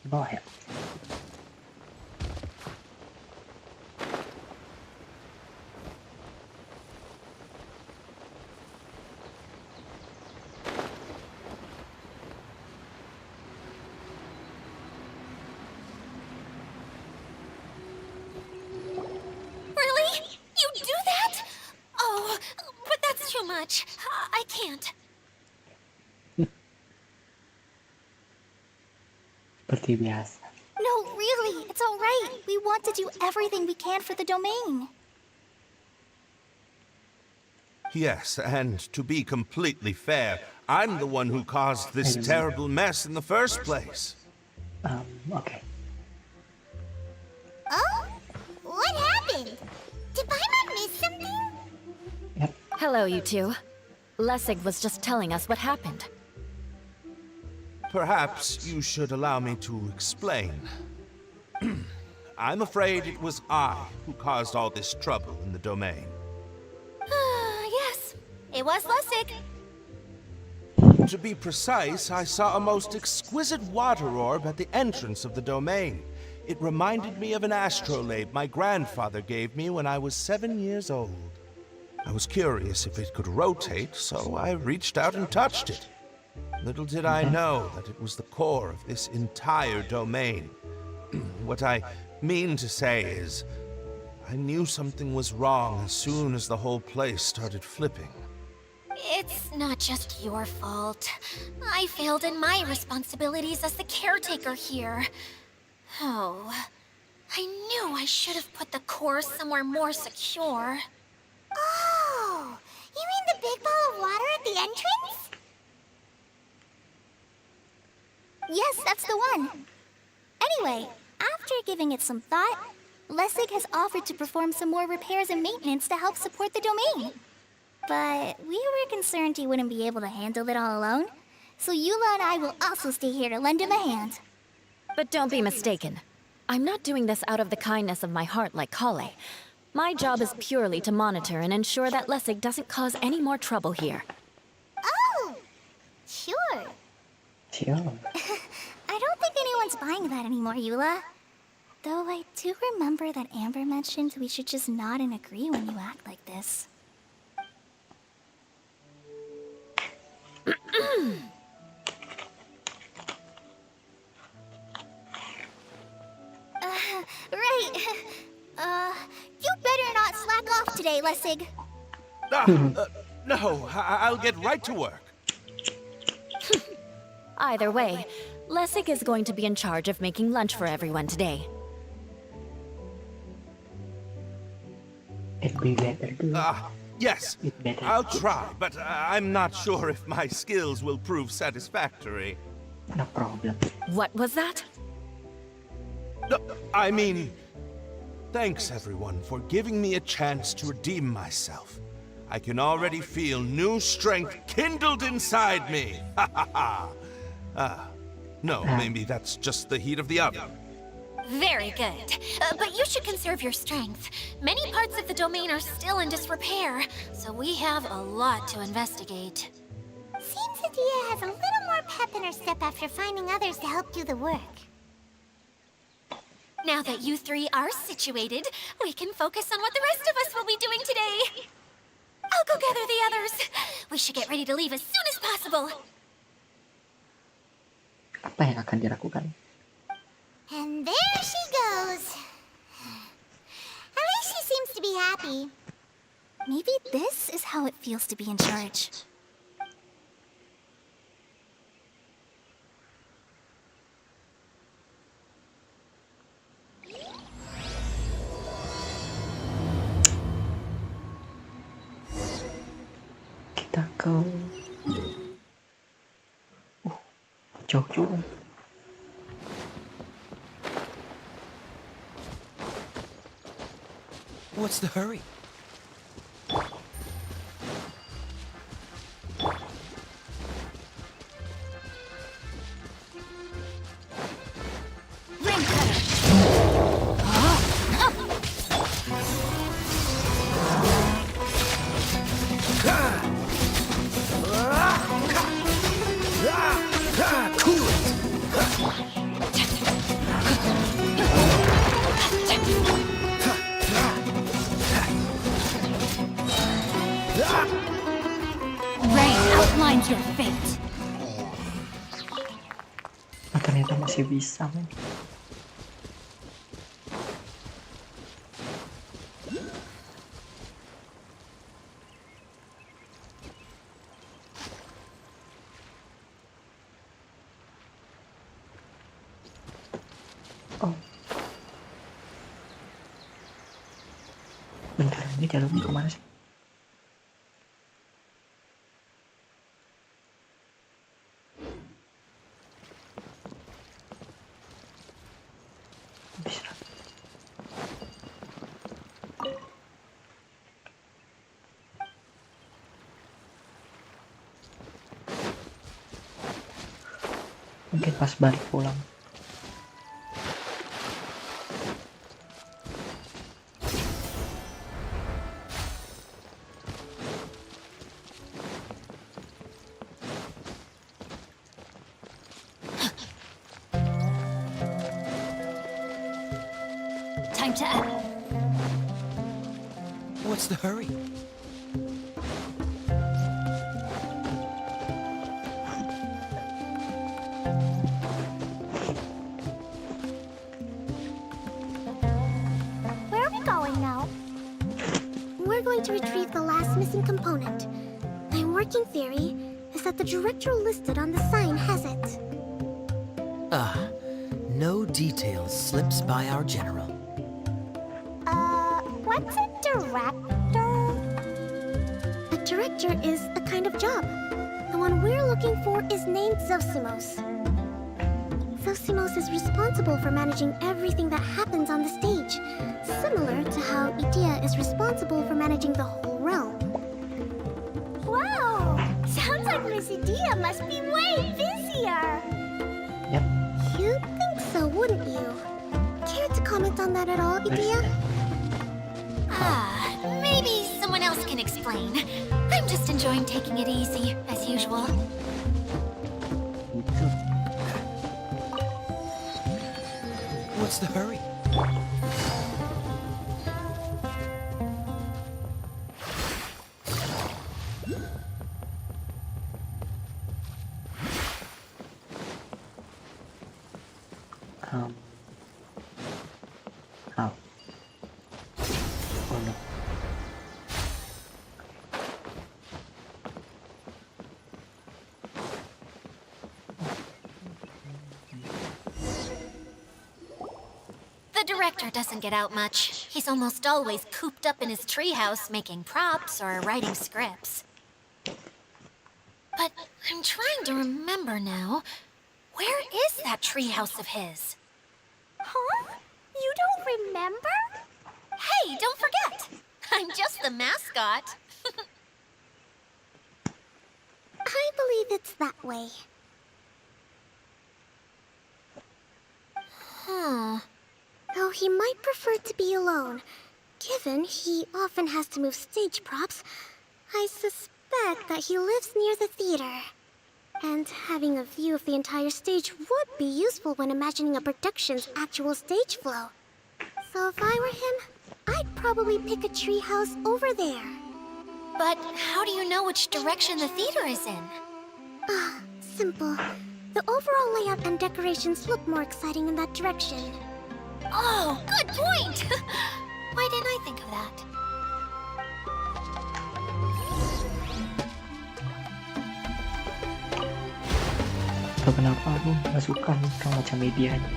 bawah ya. Really? You do that? Oh, but that's too much. I can't. Seperti biasa. No, really, it's all right. We want to do everything we can for the domain. Yes, and to be completely fair, I'm the one who caused this terrible mess in the first place. Okay. Oh? What happened? Did Paimon miss something? Yep. Hello, you two. Lessig was just telling us what happened. Perhaps you should allow me to explain. I'm afraid it was I who caused all this trouble in the domain. Yes, it was Lessig. To be precise, I saw a most exquisite water orb at the entrance of the domain. It reminded me of an astrolabe my grandfather gave me when I was 7 years old. I was curious if it could rotate, so I reached out and touched it. Little did I know that it was the core of this entire domain. What I mean to say is, I knew something was wrong as soon as the whole place started flipping. It's not just your fault. I failed in my responsibilities as the caretaker here. Oh, I knew I should have put the core somewhere more secure. Oh, you mean the big ball of water at the entrance? Yes, that's the one. Anyway, after giving it some thought, Lessig has offered to perform some more repairs and maintenance to help support the domain. But we were concerned he wouldn't be able to handle it all alone, so Eula and I will also stay here to lend him a hand. But don't be mistaken. I'm not doing this out of the kindness of my heart like Kale. My job is purely to monitor and ensure that Lessig doesn't cause any more trouble here. Oh, sure. Sure. I don't think anyone's buying that anymore, Eula. Though I do remember that Amber mentioned we should just nod and agree when you act like this. Right. You better not slack off today, Lessig. No, I'll get right to work. Either way, Lessig is going to be in charge of making lunch for everyone today. It'd be better too. Yes, It better. I'll try, but I'm not sure if my skills will prove satisfactory. No problem. What was that? No, I mean, thanks everyone for giving me a chance to redeem myself. I can already feel new strength kindled inside me. Ha ha ha. No, maybe that's just the heat of the oven. Very good. But you should conserve your strength. Many parts of the domain are still in disrepair, so we have a lot to investigate. Seems Adia has a little more pep in her step after finding others to help do the work. Now that you three are situated, we can focus on what the rest of us will be doing today. I'll go gather the others. We should get ready to leave as soon as possible. Apa yang akan dilakukan? And there she goes. At least she seems to be happy. Maybe this is how it feels to be in charge. Kita ke... jauh juga. What's the hurry? declines your fate. Oh, ternyata masih bisa, men. Oh. Bentar, ini jalurnya kemana sih? Bisa. Mungkin pas balik pulang. Time to act. What's the hurry? Where are we going now? We're going to retrieve the last missing component. My working theory is that the director listed on the sign has it. No details slips by our general. What's a director? A director is a kind of job. The one we're looking for is named Zosimos. Zosimos is responsible for managing everything that happens on the stage, similar to how Idea is responsible for managing the whole realm. Wow! Sounds like Miss Idea must be way busier! Yep. You'd think so, wouldn't you? Care to comment on that at all, Idea? Maybe someone else can explain. I'm just enjoying taking it easy, as usual. Gitu. What's the hurry? Oh. Oh no. The director doesn't get out much. He's almost always cooped up in his treehouse making props or writing scripts. But I'm trying to remember now. Where is that treehouse of his? Huh? You don't remember? Hey, don't forget! I'm just the mascot. I believe it's that way. Huh. Though he might prefer to be alone, given he often has to move stage props, I suspect that he lives near the theater. And having a view of the entire stage would be useful when imagining a production's actual stage flow. So if I were him, I'd probably pick a treehouse over there. But how do you know which direction the theater is in? Simple. The overall layout and decorations look more exciting in that direction. Oh, good point! Why didn't I think of that? Tahu kenapa aku nggak suka nih kalau macam media ini.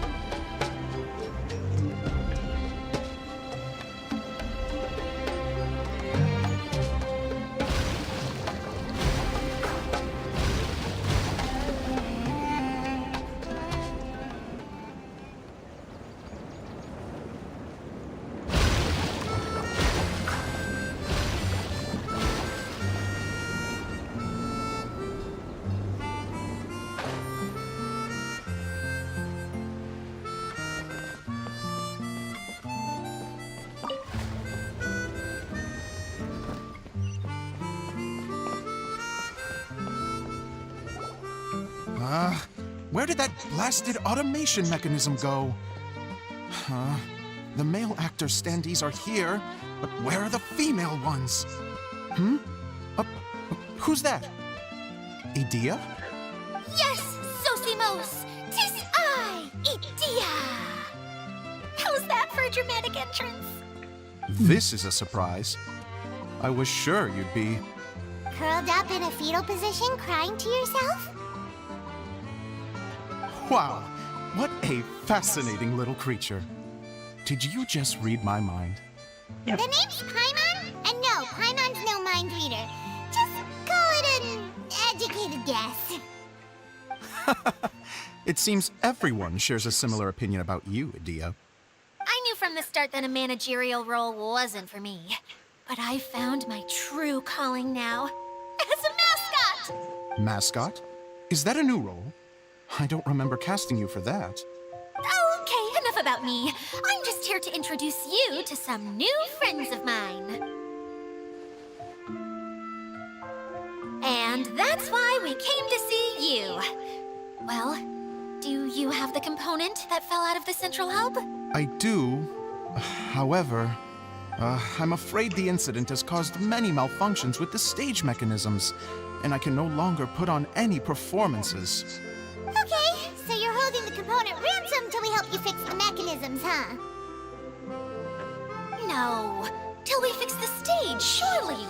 Where did that blasted automation mechanism go? Huh? The male actor standees are here, but where are the female ones? Who's that? Idea? Yes, Sosimos! 'Tis I, Idea! How's that for a dramatic entrance? This is a surprise. I was sure you'd be... Curled up in a fetal position, crying to yourself? Wow, what a fascinating little creature. Did you just read my mind? The name's Paimon? And no, Paimon's no mind reader. Just call it an educated guess. It seems everyone shares a similar opinion about you, Idea. I knew from the start that a managerial role wasn't for me. But I found my true calling now. As a mascot! Mascot? Is that a new role? I don't remember casting you for that. Okay, enough about me. I'm just here to introduce you to some new friends of mine. And that's why we came to see you. Well, do you have the component that fell out of the central hub? I do. However, I'm afraid the incident has caused many malfunctions with the stage mechanisms, and I can no longer put on any performances. Okay, so you're holding the component ransom till we help you fix the mechanisms, huh? No, till we fix the stage, surely.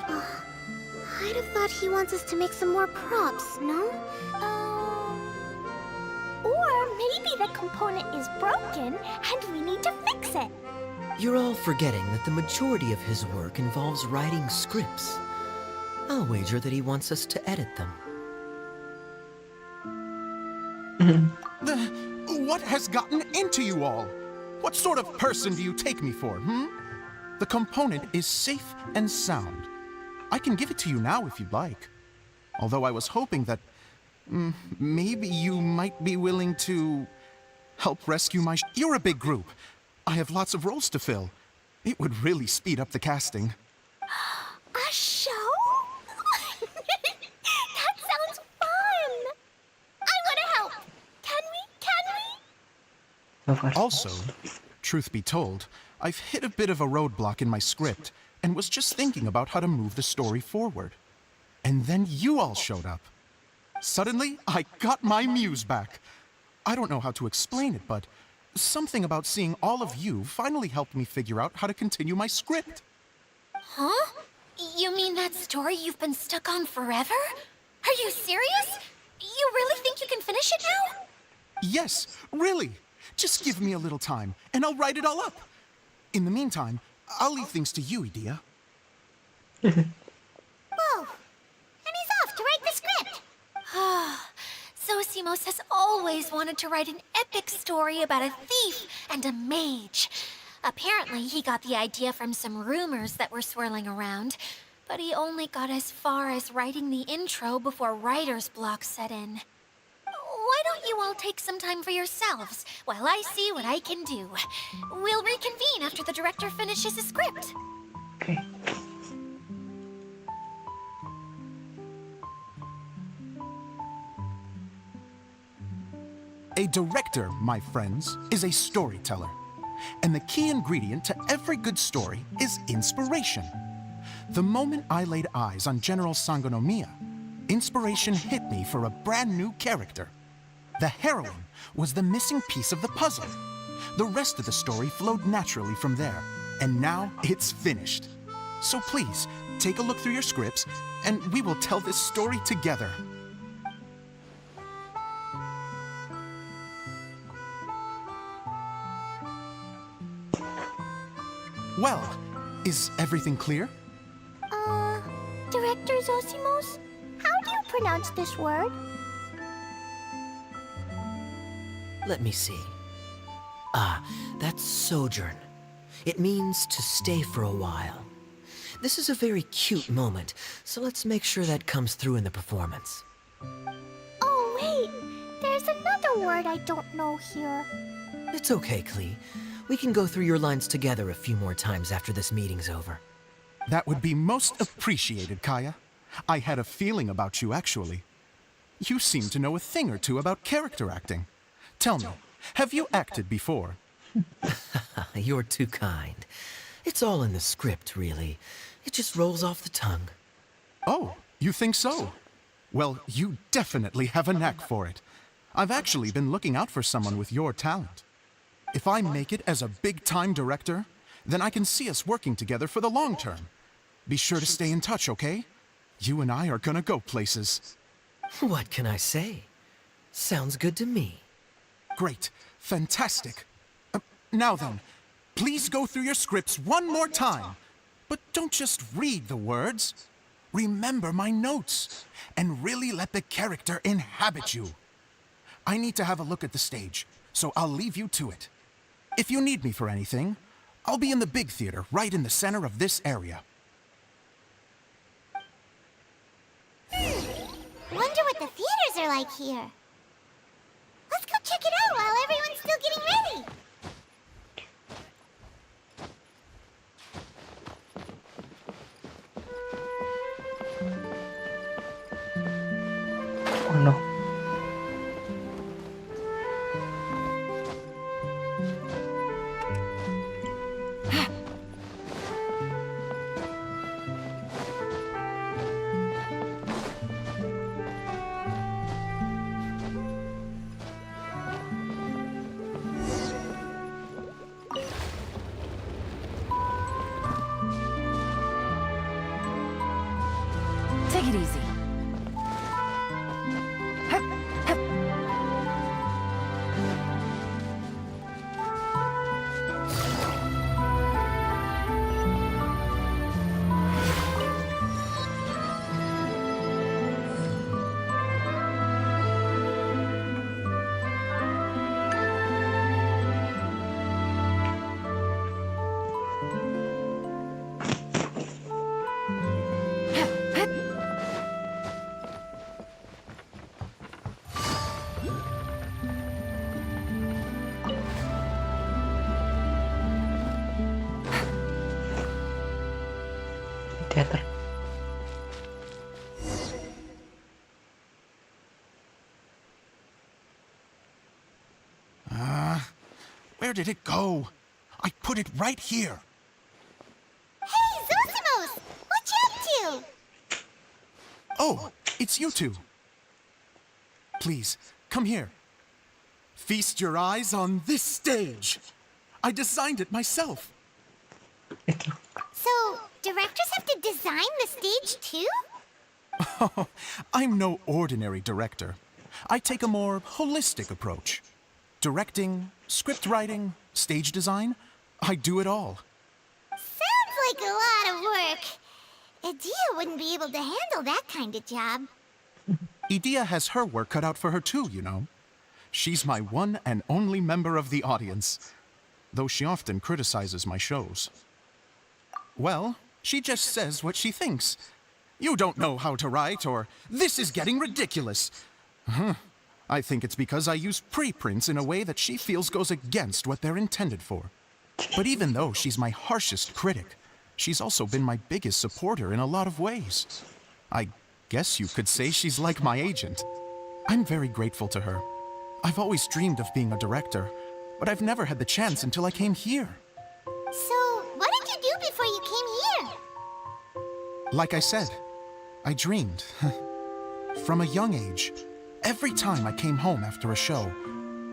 I'd have thought he wants us to make some more props, no? Or maybe the component is broken and we need to fix it. You're all forgetting that the majority of his work involves writing scripts. I'll wager that he wants us to edit them. What has gotten into you all? What sort of person do you take me for, The component is safe and sound. I can give it to you now if you'd like. Although I was hoping that maybe you might be willing to help rescue my... You're a big group. I have lots of roles to fill. It would really speed up the casting. A show? That sounds fun! I want to help! Can we? Also, truth be told, I've hit a bit of a roadblock in my script and was just thinking about how to move the story forward. And then you all showed up. Suddenly, I got my muse back. I don't know how to explain it, but something about seeing all of you finally helped me figure out how to continue my script. Huh? You mean that story you've been stuck on forever? Are you serious? You really think you can finish it now? Yes, really. Just give me a little time, and I'll write it all up. In the meantime, I'll leave things to you, Idea. Whoa! And he's off to write the script! Sosimos has always wanted to write an epic story about a thief and a mage. Apparently, he got the idea from some rumors that were swirling around, but he only got as far as writing the intro before writer's block set in. Why don't you all take some time for yourselves while I see what I can do? We'll reconvene after the director finishes his script. Okay. A director, my friends, is a storyteller. And the key ingredient to every good story is inspiration. The moment I laid eyes on General Sangonomiya, inspiration hit me for a brand new character. The heroine was the missing piece of the puzzle. The rest of the story flowed naturally from there, and now it's finished. So please, take a look through your scripts, and we will tell this story together. Well, is everything clear? Director Zosimos, how do you pronounce this word? Let me see. Ah, that's sojourn. It means to stay for a while. This is a very cute moment, so let's make sure that comes through in the performance. Oh, wait! There's another word I don't know here. It's okay, Klee. We can go through your lines together a few more times after this meeting's over. That would be most appreciated, Kaya. I had a feeling about you, actually. You seem to know a thing or two about character acting. Tell me, have you acted before? You're too kind. It's all in the script, really. It just rolls off the tongue. Oh, you think so? Well, you definitely have a knack for it. I've actually been looking out for someone with your talent. If I make it as a big-time director, then I can see us working together for the long term. Be sure to stay in touch, okay? You and I are gonna go places. What can I say? Sounds good to me. Great. Fantastic. Now then, please go through your scripts one more time. But don't just read the words. Remember my notes, and really let the character inhabit you. I need to have a look at the stage, so I'll leave you to it. If you need me for anything, I'll be in the big theater right in the center of this area. Wonder what the theaters are like here. Let's go check it out while everyone's still getting ready. Oh no. Take it easy. Hup, hup. Teater. Where did it go? I put it right here. Hey, Zosimos! What you up to? Oh, it's you two. Please, come here. Feast your eyes on this stage. I designed it myself. So, directors have to design the stage too? Oh, I'm no ordinary director. I take a more holistic approach. Directing, script writing, stage design, I do it all. Sounds like a lot of work. Adia wouldn't be able to handle that kind of job. Edea has her work cut out for her too, you know. She's my one and only member of the audience, though she often criticizes my shows. Well, she just says what she thinks. You don't know how to write, or this is getting ridiculous. I think it's because I use preprints in a way that she feels goes against what they're intended for. But even though she's my harshest critic, she's also been my biggest supporter in a lot of ways. I guess you could say she's like my agent. I'm very grateful to her. I've always dreamed of being a director, but I've never had the chance until I came here. So, what did you do before you came here? Like I said, I dreamed. From a young age, every time I came home after a show,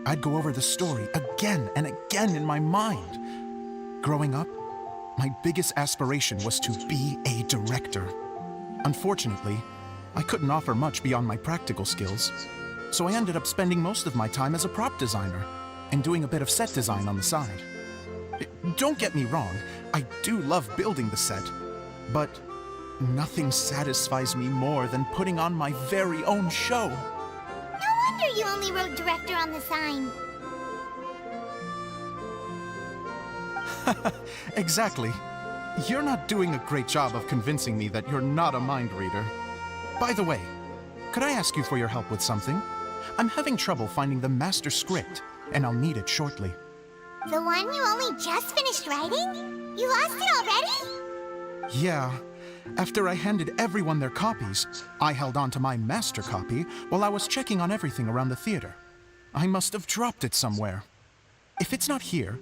I'd go over the story again and again in my mind. Growing up, my biggest aspiration was to be a director. Unfortunately, I couldn't offer much beyond my practical skills, so I ended up spending most of my time as a prop designer and doing a bit of set design on the side. Don't get me wrong, I do love building the set, but nothing satisfies me more than putting on my very own show. No wonder you only wrote director on the sign. Exactly. You're not doing a great job of convincing me that you're not a mind reader. By the way, could I ask you for your help with something? I'm having trouble finding the master script, and I'll need it shortly. The one you only just finished writing? You lost it already? Yeah. After I handed everyone their copies, I held on to my master copy while I was checking on everything around the theater. I must have dropped it somewhere. If it's not here,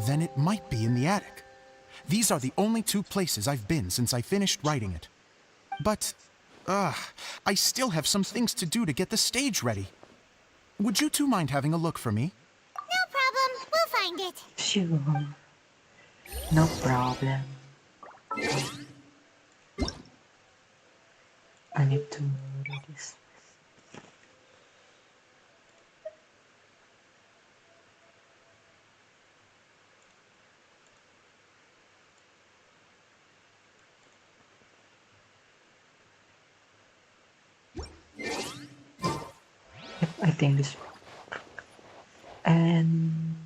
then it might be in the attic. These are the only two places I've been since I finished writing it. But I still have some things to do to get the stage ready. Would you two mind having a look for me? No problem. We'll find it. Sure. No problem. I need to do this. Yep, I think this. And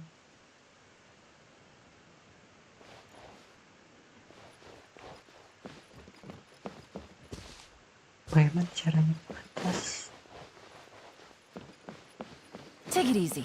bagaimana caranya ke atas? Take it easy.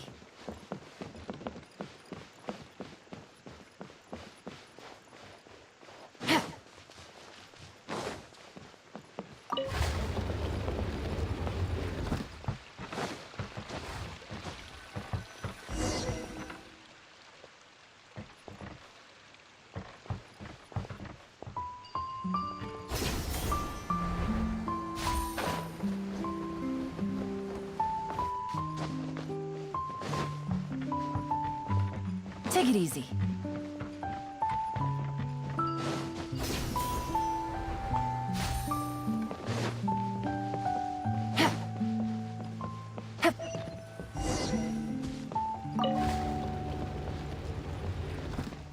Take it easy.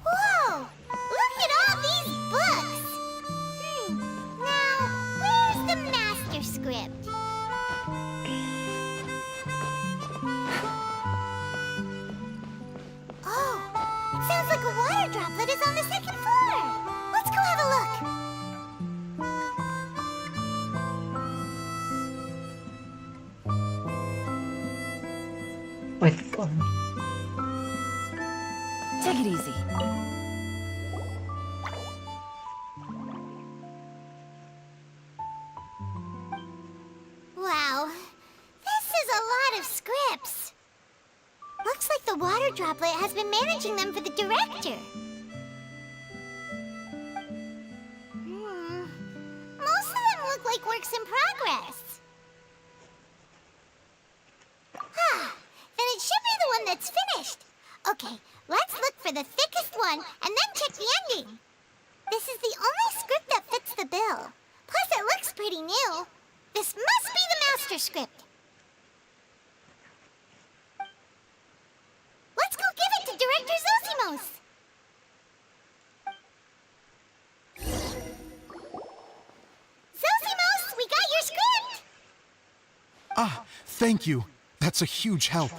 Whoa! Look at all these books! Now, where's the master script? Oh, it sounds like a water droplet is on the second floor. Let's go have a look. Wait for me. Take it easy. Wow, this is a lot of scripts. Looks like the water droplet has been managing them for the director. Most of them look like works in progress. Then it should be the one that's finished. Okay, let's look for the thickest one and then check the ending. This is the only script that fits the bill. Plus, it looks pretty new. This must be the master script. Let's go give it to Director Zosimos. Zosimos, we got your script. Ah, thank you. That's a huge help.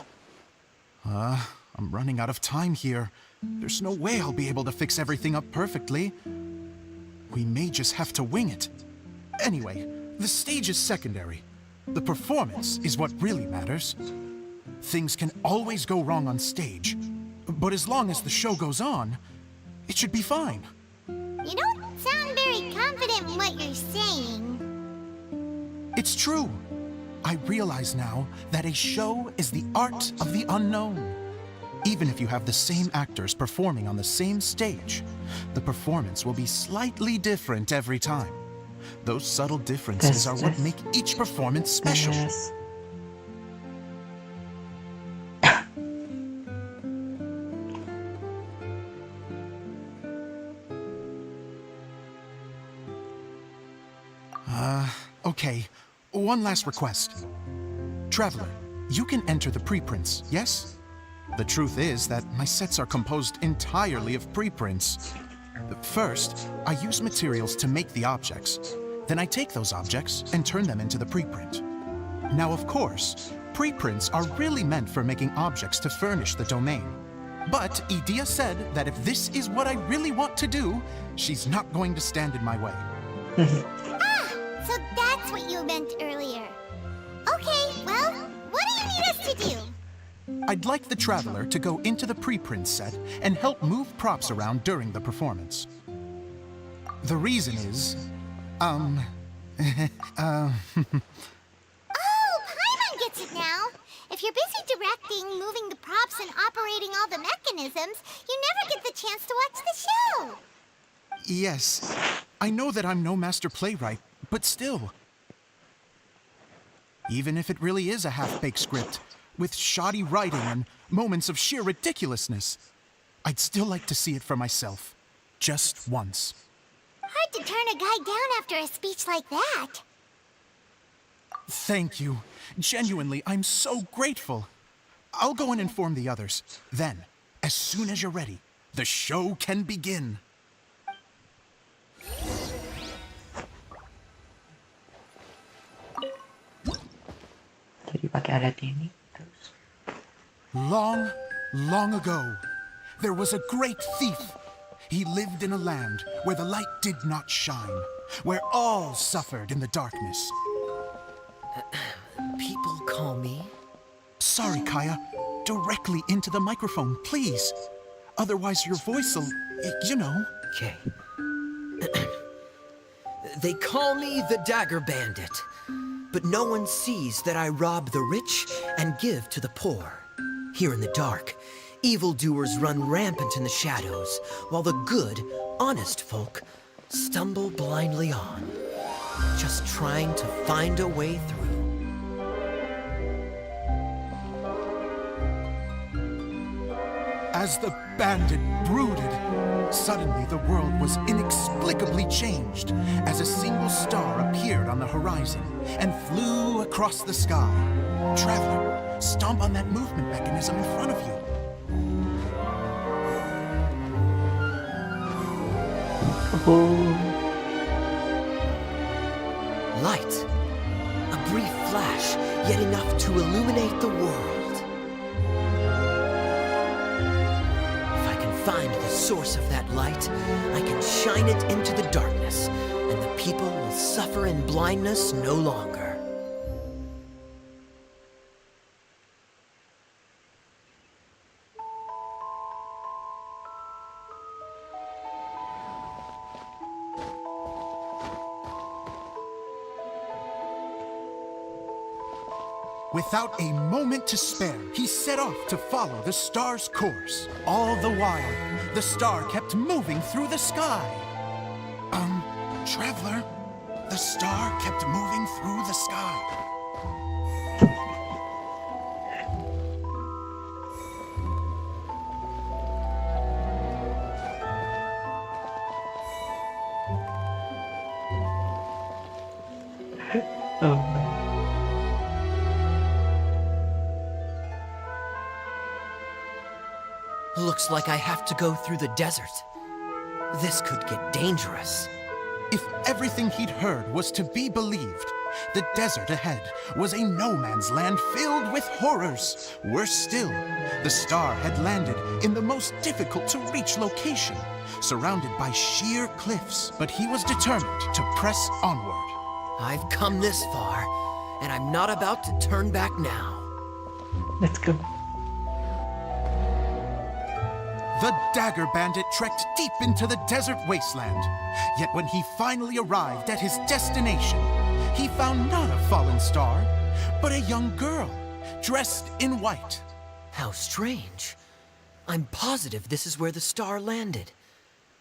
I'm running out of time here. There's no way I'll be able to fix everything up perfectly. We may just have to wing it. Anyway, the stage is secondary. The performance is what really matters. Things can always go wrong on stage, but as long as the show goes on, it should be fine. You don't sound very confident in what you're saying. It's true. I realize now that a show is the art of the unknown. Even if you have the same actors performing on the same stage, the performance will be slightly different every time. Those subtle differences are what make each performance special. Yes. Okay, one last request. Traveler, you can enter the preprints, yes? The truth is that my sets are composed entirely of preprints. First, I use materials to make the objects. Then I take those objects and turn them into the preprint. Now, of course, preprints are really meant for making objects to furnish the domain. But Idia said that if this is what I really want to do, she's not going to stand in my way. So that's what you meant earlier. Okay, well, what do you need us to do? I'd like the Traveler to go into the preprint set and help move props around during the performance. The reason is, Oh, Paimon gets it now. If you're busy directing, moving the props, and operating all the mechanisms, you never get the chance to watch the show. yes, I know that I'm no master playwright, but still, Even if it really is a half-baked script, with shoddy writing and moments of sheer ridiculousness, I'd still like to see it for myself. Just once. Hard to turn a guy down after a speech like that. Thank you. Genuinely, I'm so grateful. I'll go and inform the others. Then, as soon as you're ready, the show can begin. Jadi pakai alat ini terus. Long, long ago, there was a great thief. He lived in a land where the light did not shine, where all suffered in the darkness. People call me... Sorry, Kaya. Directly into the microphone, please. Otherwise your voice'll, you know. Okay. They call me the Dagger Bandit, but no one sees that I rob the rich and give to the poor. Here in the dark, evildoers run rampant in the shadows, while the good, honest folk stumble blindly on, just trying to find a way through. As the bandit brooded, suddenly the world was inexplicably changed as a single star appeared on the horizon and flew across the sky. Traveler, stomp on that movement mechanism in front of you. Light. A brief flash, yet enough to illuminate the world. Find the source of that light, I can shine it into the darkness, and the people will suffer in blindness no longer. Without a moment to spare, he set off to follow the star's course. All the while, the star kept moving through the sky. Traveler, the star kept moving through the sky. Oh no. Looks like I have to go through the desert. This could get dangerous. If everything he'd heard was to be believed, the desert ahead was a no-man's land filled with horrors. Worse still, the star had landed in the most difficult-to-reach location, surrounded by sheer cliffs. But he was determined to press onward. I've come this far, and I'm not about to turn back now. Let's go. The Dagger Bandit trekked deep into the desert wasteland. Yet when he finally arrived at his destination, he found not a fallen star, but a young girl, dressed in white. How strange. I'm positive this is where the star landed.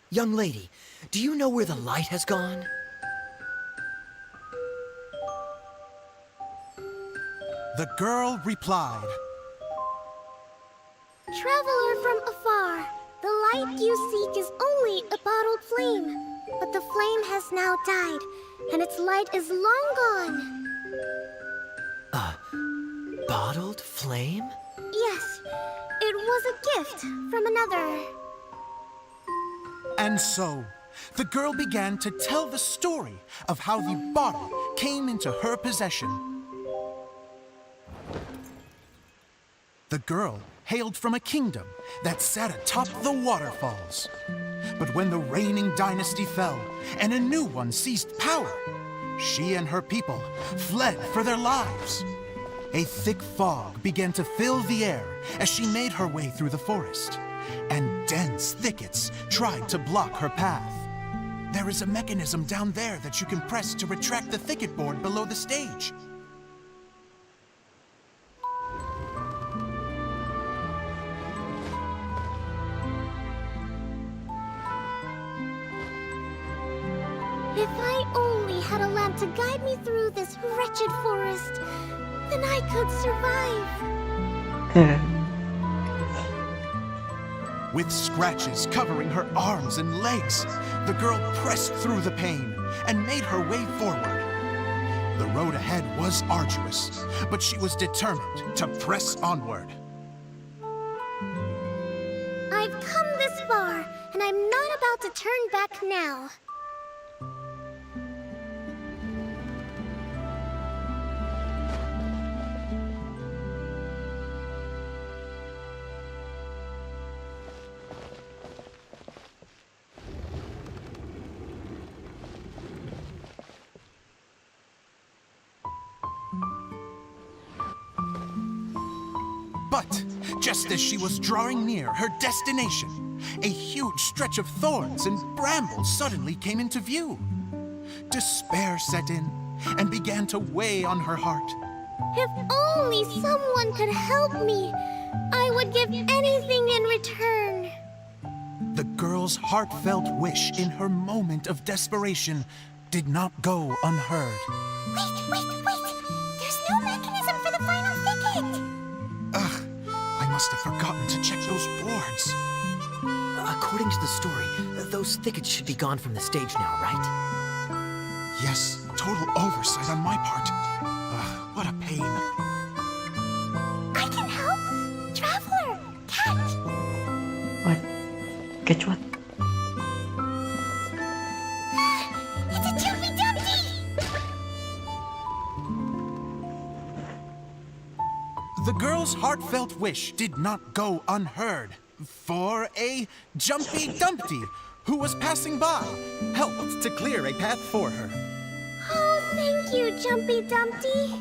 Young lady, do you know where the light has gone? The girl replied, Traveler from afar, the light you seek is only a bottled flame. But the flame has now died, and its light is long gone. Bottled flame? Yes, it was a gift from another. And so, the girl began to tell the story of how the bottle came into her possession. The girl hailed from a kingdom that sat atop the waterfalls. But when the reigning dynasty fell and a new one seized power, she and her people fled for their lives. A thick fog began to fill the air as she made her way through the forest, and dense thickets tried to block her path. There is a mechanism down there that you can press to retract the thicket board below the stage. If I only had a lamp to guide me through this wretched forest, then I could survive. With scratches covering her arms and legs, the girl pressed through the pain and made her way forward. The road ahead was arduous, but she was determined to press onward. I've come this far, and I'm not about to turn back now. But just as she was drawing near her destination, a huge stretch of thorns and brambles suddenly came into view. Despair set in and began to weigh on her heart. If only someone could help me, I would give anything in return. The girl's heartfelt wish in her moment of desperation did not go unheard. Wait! There's no mechanism for the final thicket! Ugh, I must have forgotten to check those boards. According to the story, those thickets should be gone from the stage now, right? Yes, total oversight on my part. Ugh, what a pain. I can help! Traveler! Catch! What? Catch what? It's a Jumpy Dumpty! The girl's heartfelt wish did not go unheard, for a Jumpy Dumpty, who was passing by, helped to clear a path for her. Oh, thank you, Jumpy Dumpty.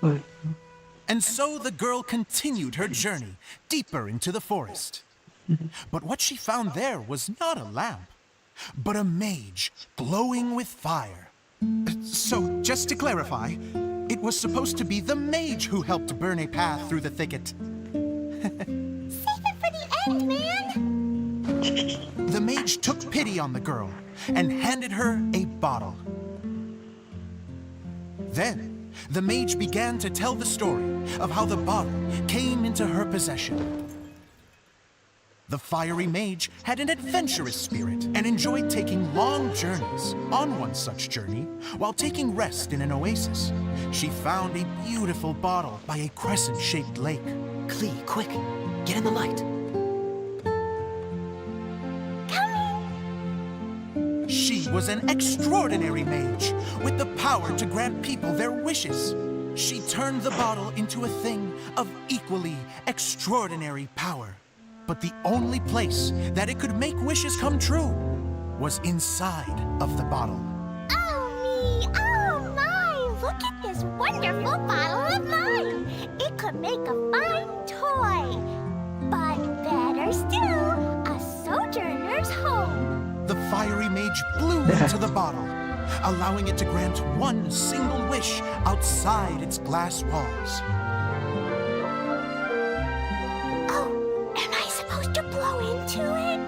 Oh, And so the girl continued her journey deeper into the forest. But what she found there was not a lamp, but a mage glowing with fire. So, just to clarify, it was supposed to be the mage who helped burn a path through the thicket. Save it for the end, man! The mage took pity on the girl and handed her a bottle. Then, the mage began to tell the story of how the bottle came into her possession. The fiery mage had an adventurous spirit and enjoyed taking long journeys. On one such journey, while taking rest in an oasis, she found a beautiful bottle by a crescent-shaped lake. Klee, quick, get in the light. She was an extraordinary mage with the power to grant people their wishes. She turned the bottle into a thing of equally extraordinary power. But the only place that it could make wishes come true was inside of the bottle. Oh me! Oh my! Look at this wonderful bottle of mine! It could make a fine toy! But better still, a sojourner's home! The fiery mage blew into the bottle, allowing it to grant one single wish outside its glass walls. To blow into it?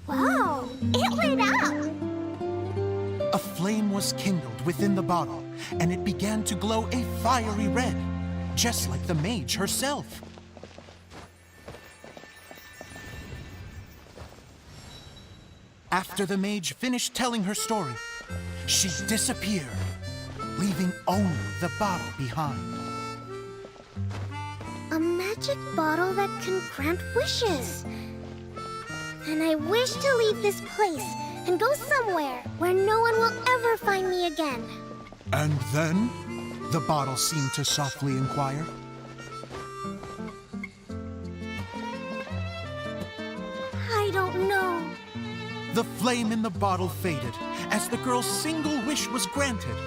Whoa! It lit up! A flame was kindled within the bottle, and it began to glow a fiery red, just like the mage herself. After the mage finished telling her story, she disappeared, leaving only the bottle behind. A magic bottle that can grant wishes. And I wish to leave this place and go somewhere where no one will ever find me again. And then, the bottle seemed to softly inquire. I don't know. The flame in the bottle faded as the girl's single wish was granted,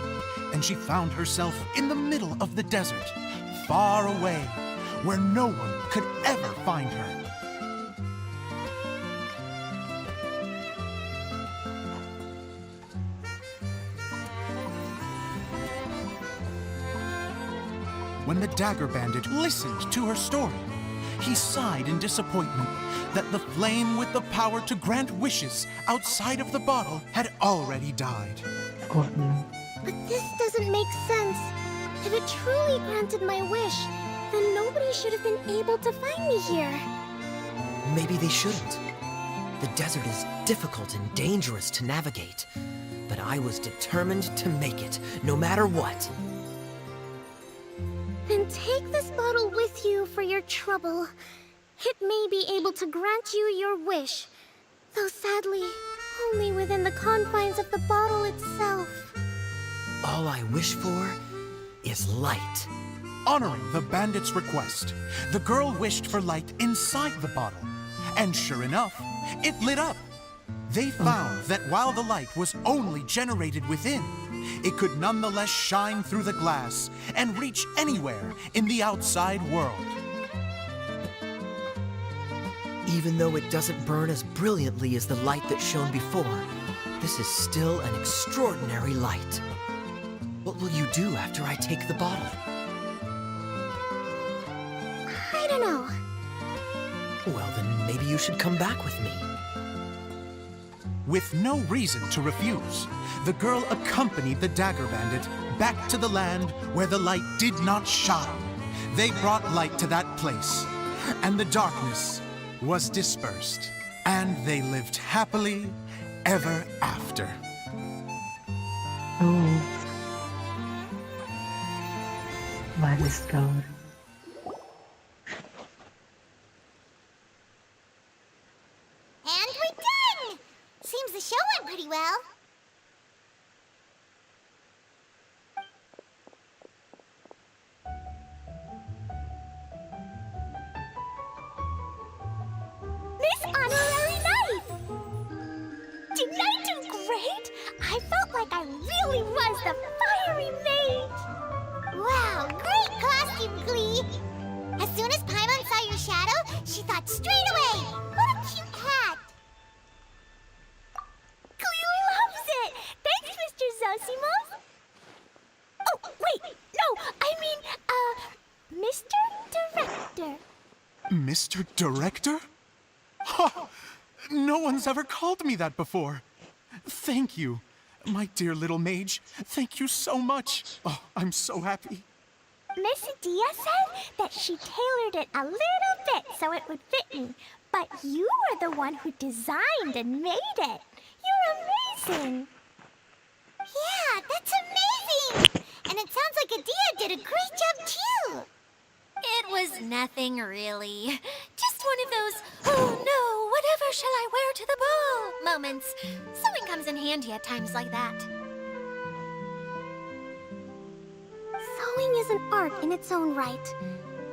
and she found herself in the middle of the desert, far away, where no one could ever find her. When the Dagger Bandit listened to her story, he sighed in disappointment that the flame with the power to grant wishes outside of the bottle had already died. กดนะ But this doesn't make sense. If it truly granted my wish, then nobody should have been able to find me here. Maybe they shouldn't. The desert is difficult and dangerous to navigate, but I was determined to make it, no matter what. Then take this bottle with you for your trouble. It may be able to grant you your wish, though sadly, only within the confines of the bottle itself. All I wish for is light. Honoring the bandit's request, the girl wished for light inside the bottle. And sure enough, it lit up. They found that while the light was only generated within, it could nonetheless shine through the glass and reach anywhere in the outside world. Even though it doesn't burn as brilliantly as the light that shone before, this is still an extraordinary light. What will you do after I take the bottle? I don't know. Well, then maybe you should come back with me. With no reason to refuse, the girl accompanied the dagger bandit back to the land where the light did not shine. They brought light to that place, and the darkness was dispersed, and they lived happily ever after. โอ้ My discovery And we're done! Seems the show went pretty well. Miss Honorary Knight! Didn't I do great? I felt like I really was the fiery mage! Wow, great costume, Glee! As soon as Paimon saw your shadow, she thought straight away, what a cute hat! Glee loves it! Thanks, Mr. Zosimos! Oh, wait! No, I mean, Mr. Director. Mr. Director? Ha! No one's ever called me that before. Thank you. My dear little mage, thank you so much. Oh, I'm so happy. Miss Dia said that she tailored it a little bit so it would fit me, but you were the one who designed and made it. You're amazing. Yeah, that's amazing! And it sounds like Adia did a great job too! It was nothing really. Just one of those, oh no, whatever shall I wear to the ball moments. Sewing comes in handy at times like that. Sewing is an art in its own right.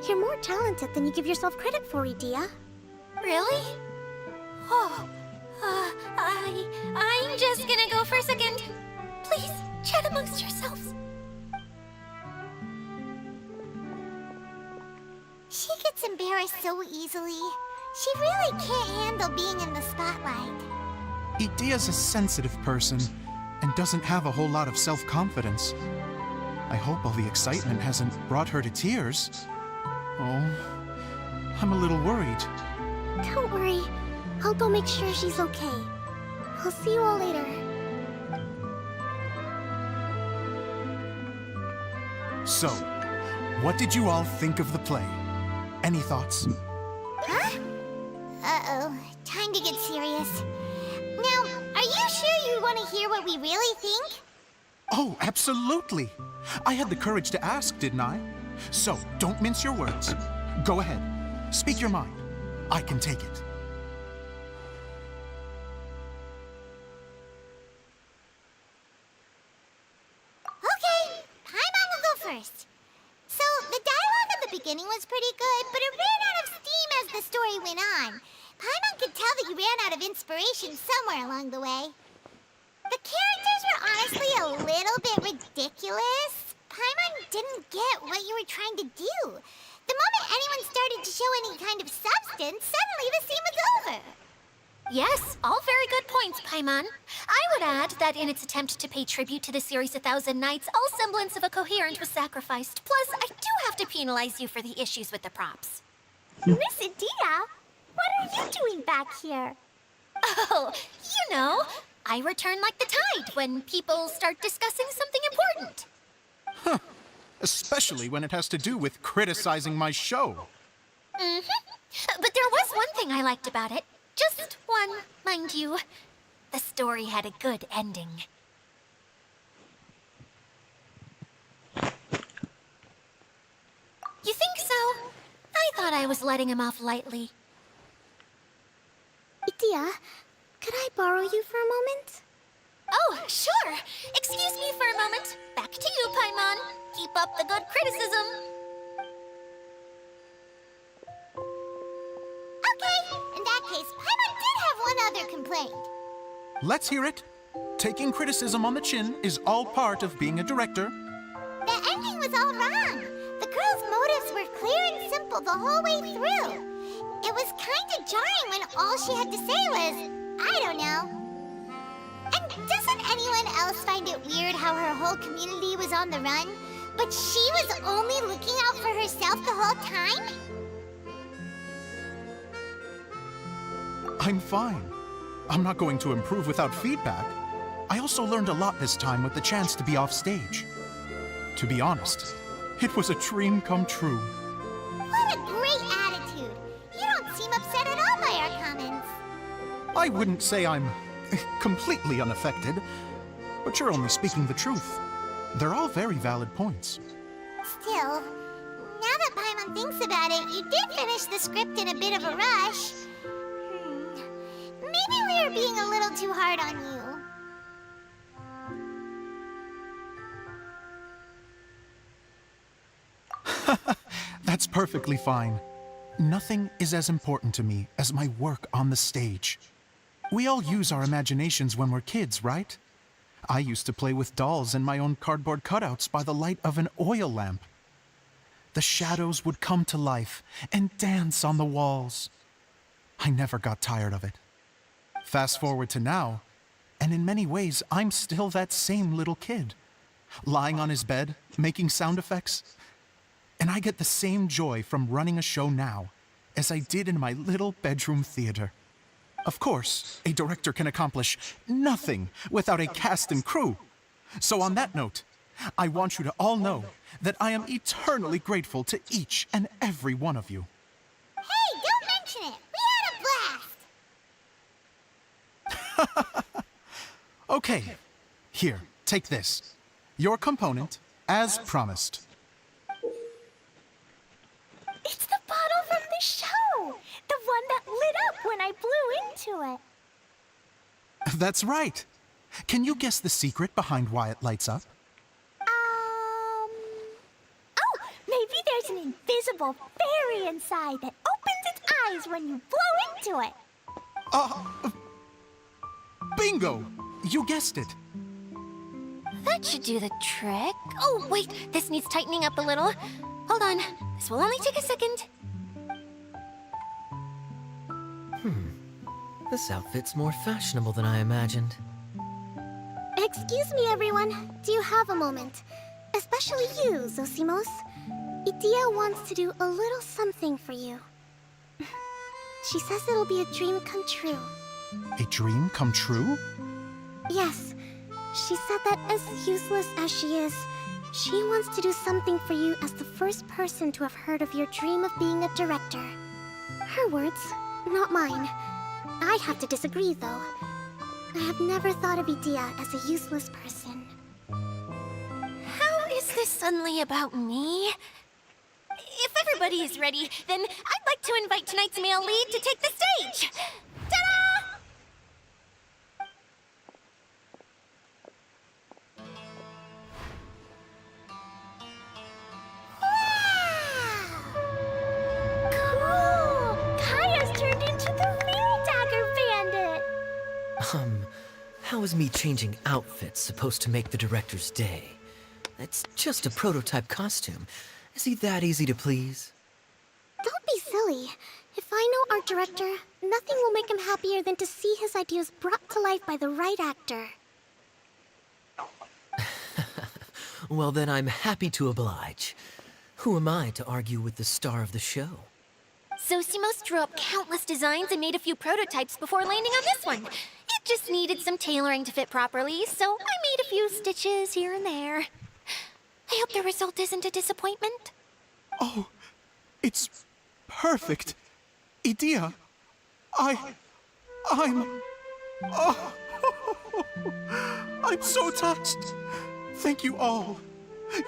You're more talented than you give yourself credit for, Idia. Really? Oh, I'm just gonna go for a second. Please, chat amongst yourselves. She gets embarrassed so easily. She really can't handle being in the spotlight. Idia's a sensitive person and doesn't have a whole lot of self-confidence. I hope all the excitement hasn't brought her to tears. Oh, I'm a little worried. Don't worry. I'll go make sure she's okay. I'll see you all later. So, what did you all think of the play? Any thoughts? Huh? Uh-oh. Time to get serious. Now, are you sure you want to hear what we really think? Oh, absolutely. I had the courage to ask, didn't I? So, don't mince your words. Go ahead. Speak your mind. I can take it. Okay, Paimon will go first. So, the dialogue at the beginning was pretty good, but it ran out of steam as the story went on. Paimon could tell that you ran out of inspiration somewhere along the way. The characters were honestly a little bit ridiculous. Paimon didn't get what you were trying to do. The moment anyone started to show any kind of substance, suddenly the scene was over. Yes, all very good points, Paimon. I would add that in its attempt to pay tribute to the series 1,000 Nights, all semblance of a coherent was sacrificed. Plus, I do have to penalize you for the issues with the props. Miss Idia, what are you doing back here? Oh, you know, I return like the tide when people start discussing something important. Especially when it has to do with criticizing my show. But there was one thing I liked about it. Just one, mind you. The story had a good ending. You think so? I thought I was letting him off lightly. Idia, could I borrow you for a moment? Oh, sure. Excuse me for a moment. Back to you, Paimon. Keep up the good criticism. Okay, in that case, Paimon did have one other complaint. Let's hear it. Taking criticism on the chin is all part of being a director. The ending was all wrong. The girl's motives were clear and simple the whole way through. It was kind of jarring when all she had to say was, I don't know. And doesn't anyone else find it weird how her whole community was on the run, but she was only looking out for herself the whole time? I'm fine. I'm not going to improve without feedback. I also learned a lot this time with the chance to be off stage. To be honest, it was a dream come true. What a great attitude. You don't seem upset at all by our comments. I wouldn't say I'm completely unaffected, but you're only speaking the truth. They're all very valid points. Still, now that Paimon thinks about it, you did finish the script in a bit of a rush. Maybe we were being a little too hard on you. That's perfectly fine. Nothing is as important to me as my work on the stage. We all use our imaginations when we're kids, right? I used to play with dolls and my own cardboard cutouts by the light of an oil lamp. The shadows would come to life and dance on the walls. I never got tired of it. Fast forward to now, and in many ways, I'm still that same little kid, lying on his bed, making sound effects. And I get the same joy from running a show now as I did in my little bedroom theater. Of course, a director can accomplish nothing without a cast and crew. So on that note, I want you to all know that I am eternally grateful to each and every one of you. Hey, don't mention it. We had a blast. Okay, here, take this. Your component, as promised. It's the bottle from the show. The one that lit up when I blew into it. That's right. Can you guess the secret behind why it lights up? Oh, maybe there's an invisible fairy inside that opens its eyes when you blow into it. Bingo! You guessed it. That should do the trick. Oh, wait, this needs tightening up a little. Hold on, this will only take a second. This outfit's more fashionable than I imagined. Excuse me, everyone. Do you have a moment? Especially you, Zosimos. Idia wants to do a little something for you. She says it'll be a dream come true. A dream come true? Yes. She said that as useless as she is, she wants to do something for you as the first person to have heard of your dream of being a director. Her words, not mine. I have to disagree, though. I have never thought of Idia as a useless person. How is this suddenly about me? If everybody is ready, then I'd like to invite tonight's male lead to take the stage. Ta-da! Cool! Kaya's turned into the real Dagger Bandit! How is me changing outfits supposed to make the director's day? It's just a prototype costume. Is he that easy to please? Don't be silly. If I know our director, nothing will make him happier than to see his ideas brought to life by the right actor. Well, then I'm happy to oblige. Who am I to argue with the star of the show? Zosimos drew up countless designs and made a few prototypes before landing on this one. It just needed some tailoring to fit properly, so I made a few stitches here and there. I hope the result isn't a disappointment. Oh, it's perfect. Idea, I'm... Oh, I'm so touched. Thank you all.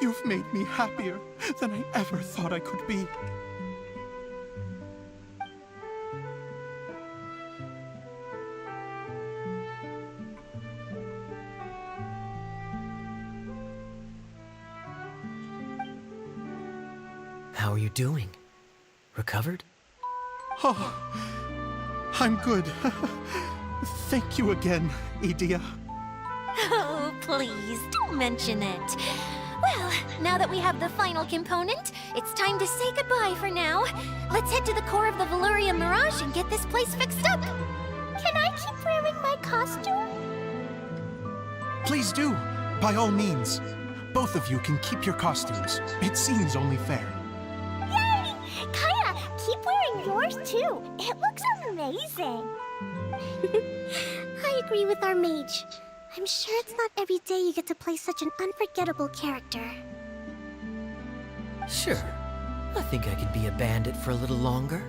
You've made me happier than I ever thought I could be. How are you doing? Recovered? Oh, I'm good. Thank you again, Idea. Oh, please, don't mention it. Well, now that we have the final component, it's time to say goodbye for now. Let's head to the core of the Valuria Mirage and get this place fixed up. Can I keep wearing my costume? Please do, by all means. Both of you can keep your costumes. It seems only fair. Yay! Kaya, keep wearing yours too. It looks amazing. I agree with our mage. I'm sure it's not every day you get to play such an unforgettable character. Sure. I think I could be a bandit for a little longer.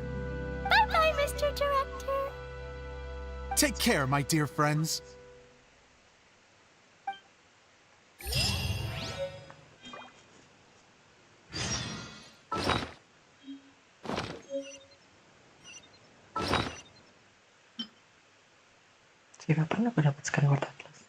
Bye-bye, Mr. Director. Take care, my dear friends. Jadi kapan aku dapat Skyward Atlas?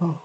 Oh.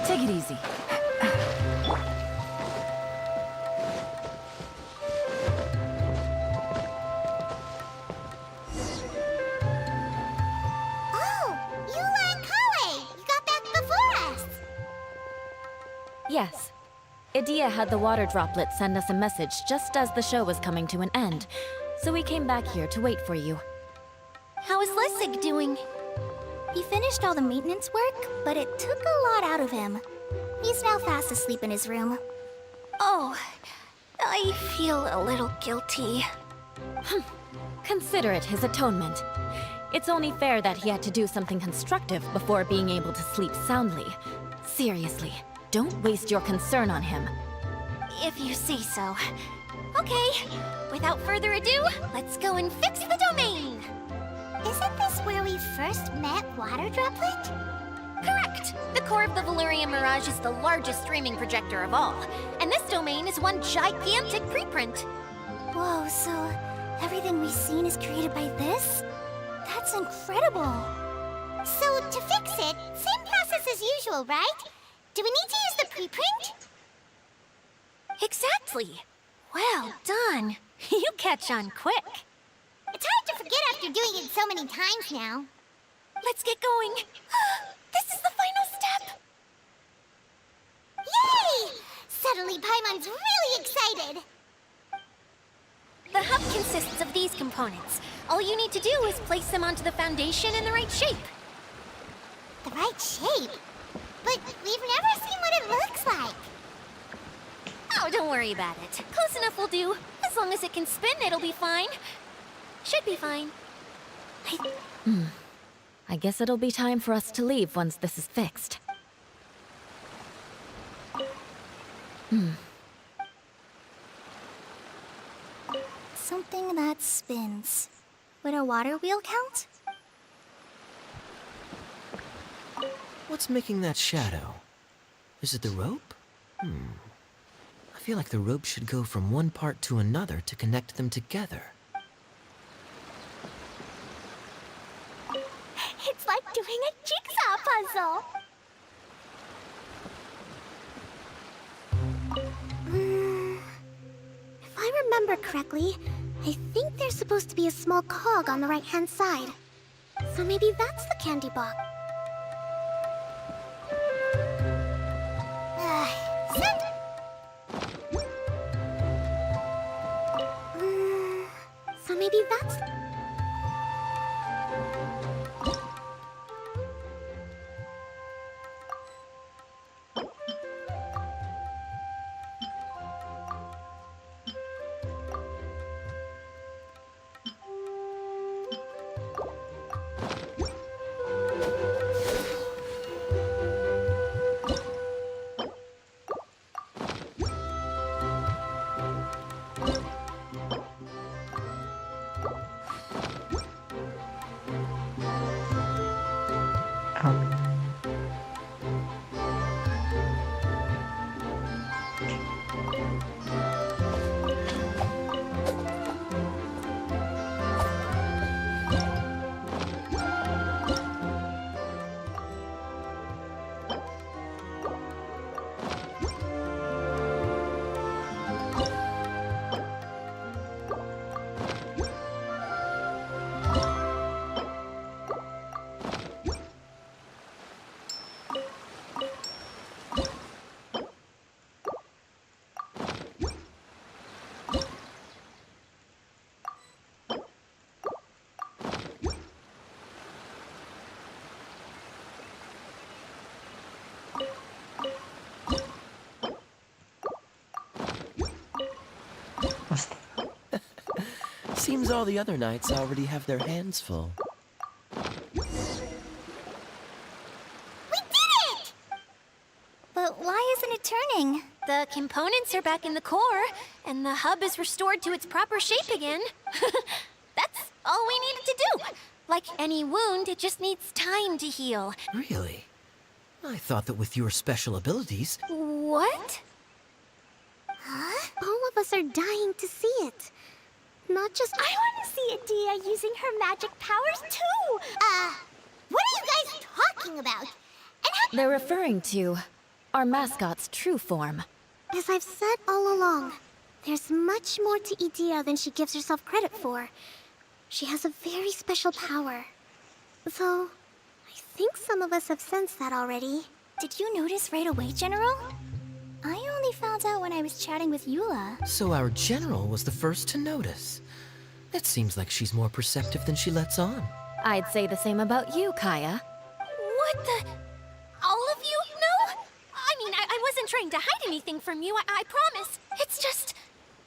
Take it easy. Oh, Eula and Kale! You got back before us! Yes. Idea had the water droplet send us a message just as the show was coming to an end, so we came back here to wait for you. How is Lessig doing? He finished all the maintenance work, but it took a lot out of him. He's now fast asleep in his room. Oh, I feel a little guilty. Consider it his atonement. It's only fair that he had to do something constructive before being able to sleep soundly. Seriously, don't waste your concern on him. If you say so. Okay, without further ado, let's go and fix the domain! Isn't this where we first met Water Droplet? Correct! The core of the Valyria Mirage is the largest streaming projector of all, and this domain is one gigantic preprint. Whoa, so everything we've seen is created by this? That's incredible! So, to fix it, same process as usual, right? Do we need to use the preprint? Exactly! Well done! You catch on quick. It's hard to forget after doing it so many times now. Let's get going. This is the final step. Yay! Suddenly Paimon's really excited. The hub consists of these components. All you need to do is place them onto the foundation in the right shape. The right shape? But we've never seen what it looks like. Oh, don't worry about it. Close enough will do. As long as it can spin, it'll be fine. Should be fine. I guess it'll be time for us to leave once this is fixed. Something that spins. Would a water wheel count? What's making that shadow? Is it the rope? I feel like the rope should go from one part to another to connect them together. It's like doing a jigsaw puzzle. If I remember correctly, I think there's supposed to be a small cog on the right-hand side. So maybe that's the candy box. Send! So maybe that's... Seems all the other knights already have their hands full. We did it! But why isn't it turning? The components are back in the core, and the hub is restored to its proper shape again. That's all we needed to do. Like any wound, it just needs time to heal. Really? I thought that with your special abilities... What? Huh? All of us are dying to see it. Not just... I want to see Adia using her magic powers too! What are you guys talking about? And how... They're referring to our mascot's true form. As I've said all along, there's much more to Adia than she gives herself credit for. She has a very special power. Though, I think some of us have sensed that already. Did you notice right away, General? I only found out when I was chatting with Eula. So our general was the first to notice. It seems like she's more perceptive than she lets on. I'd say the same about you, Kaya. What the... All of you know? I mean, I wasn't trying to hide anything from you, I promise. It's just...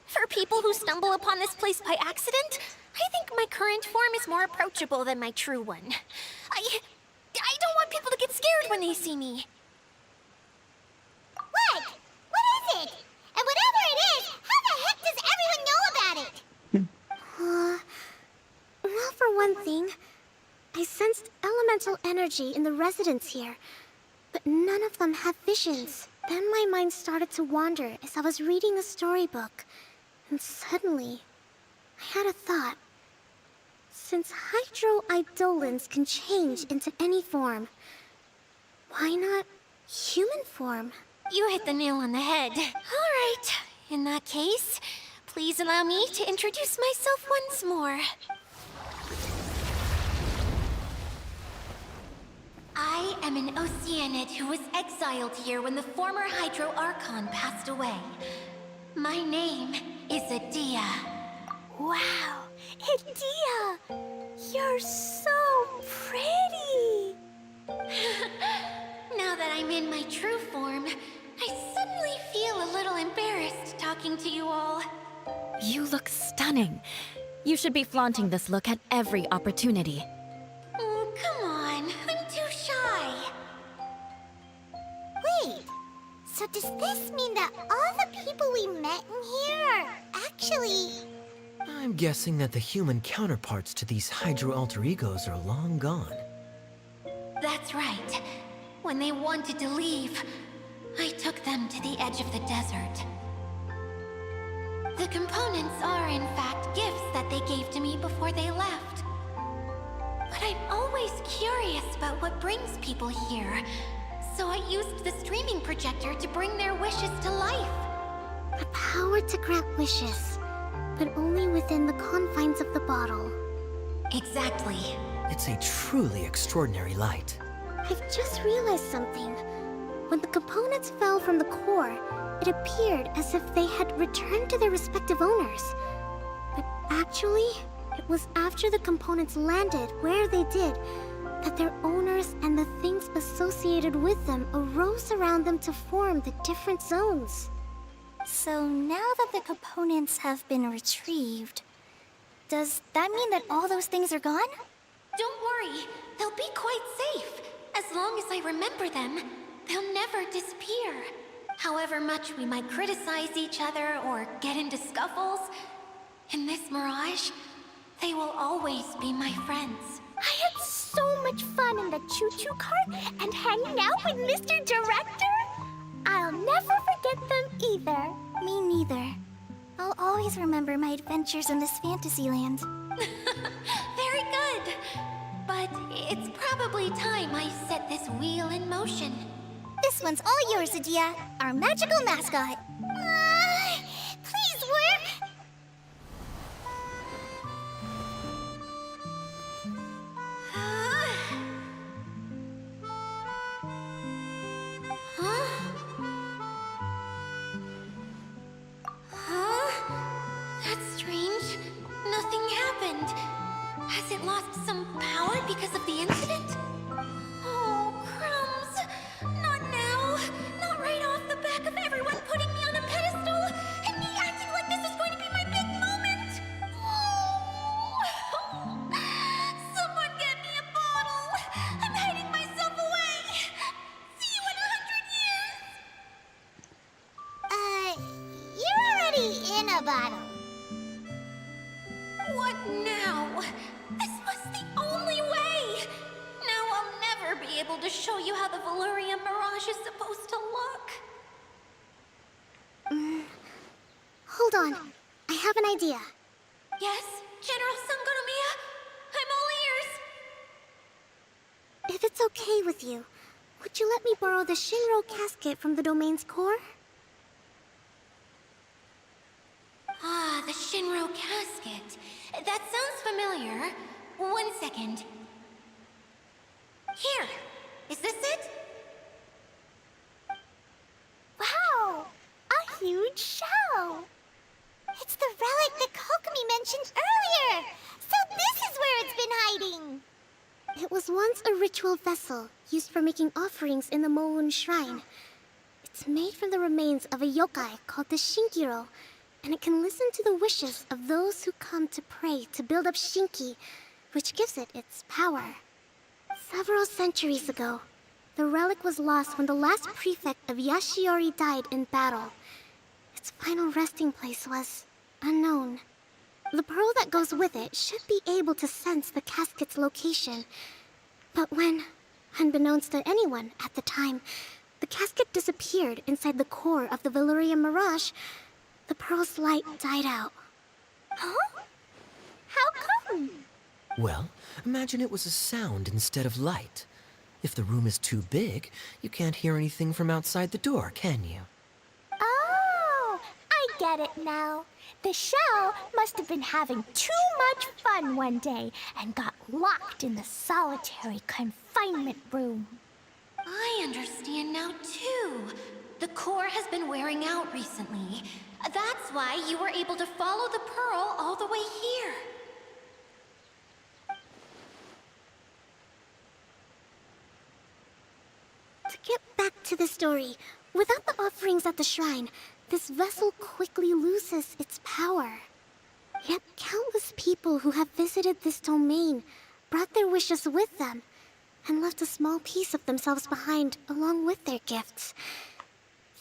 For people who stumble upon this place by accident, I think my current form is more approachable than my true one. I don't want people to get scared when they see me. What? What is it? And whatever it is, how the heck does everyone know about it? Well, for one thing, I sensed elemental energy in the residents here, but none of them have visions. Then my mind started to wander as I was reading a storybook, and suddenly, I had a thought. Since hydroidolins can change into any form, why not human form? You hit the nail on the head. All right. In that case, Please allow me to introduce myself once more. I am an Oceanid who was exiled here when the former Hydro Archon passed away. My name is Adia. Wow, Adia! You're so pretty! Now that I'm in my true form, I suddenly feel a little embarrassed talking to you all. You look stunning. You should be flaunting this look at every opportunity. Oh, come on. I'm too shy. Wait, so does this mean that all the people we met in here are actually... I'm guessing that the human counterparts to these Hydro alter egos are long gone. That's right. When they wanted to leave, I took them to the edge of the desert. The components are, in fact, gifts that they gave to me before they left. But I'm always curious about what brings people here, so I used the streaming projector to bring their wishes to life. The power to grant wishes, but only within the confines of the bottle. Exactly. It's a truly extraordinary light. I've just realized something. When the components fell from the core, it appeared as if they had returned to their respective owners. But actually, it was after the components landed where they did that their owners and the things associated with them arose around them to form the different zones. So now that the components have been retrieved, does that mean that all those things are gone? Don't worry, they'll be quite safe. As long as I remember them, they'll never disappear. However much we might criticize each other or get into scuffles, in this mirage, they will always be my friends. I had so much fun in the choo-choo cart and hanging out with Mr. Director. I'll never forget them either. Me neither. I'll always remember my adventures in this fantasy land. Very good. But it's probably time I set this wheel in motion. This one's all yours, Adia, our magical mascot. Please work! That's strange. Nothing happened. Has it lost some power because of the incident? Oh, crumbs. Not now. Not right off the back of everyone putting me on a pedestal and me acting like this is going to be my big moment. Oh. Someone get me a bottle. I'm hiding myself away. See you in 100 years. You're already in a bottle. What now? This was the only way! Now I'll never be able to show you how the Valyria Mirage is supposed to look. Hold on. I have an idea. Yes, General Sangonomiya? I'm all ears! If it's okay with you, would you let me borrow the Shinro casket from the domain's core? Ah, the Shinro casket. That sounds familiar. 1 second. Here. Is this it? Wow! A huge shell! It's the relic that Kokomi mentioned earlier! So this is where it's been hiding! It was once a ritual vessel used for making offerings in the Moon Shrine. It's made from the remains of a yokai called the Shinkiro, and it can listen to the wishes of those who come to pray to build up Shinki, which gives it its power. Several centuries ago, the relic was lost when the last prefect of Yashiori died in battle. Its final resting place was unknown. The pearl that goes with it should be able to sense the casket's location. But when, unbeknownst to anyone at the time, the casket disappeared inside the core of the Valyria Mirage, the pearl's light died out. Huh? How come? Well, imagine it was a sound instead of light. If the room is too big, you can't hear anything from outside the door, can you? Oh, I get it now. The shell must have been having too much fun one day and got locked in the solitary confinement room. I understand now, too. The core has been wearing out recently. That's why you were able to follow the pearl all the way here. To get back to the story, without the offerings at the shrine, this vessel quickly loses its power. Yet countless people who have visited this domain brought their wishes with them and left a small piece of themselves behind along with their gifts.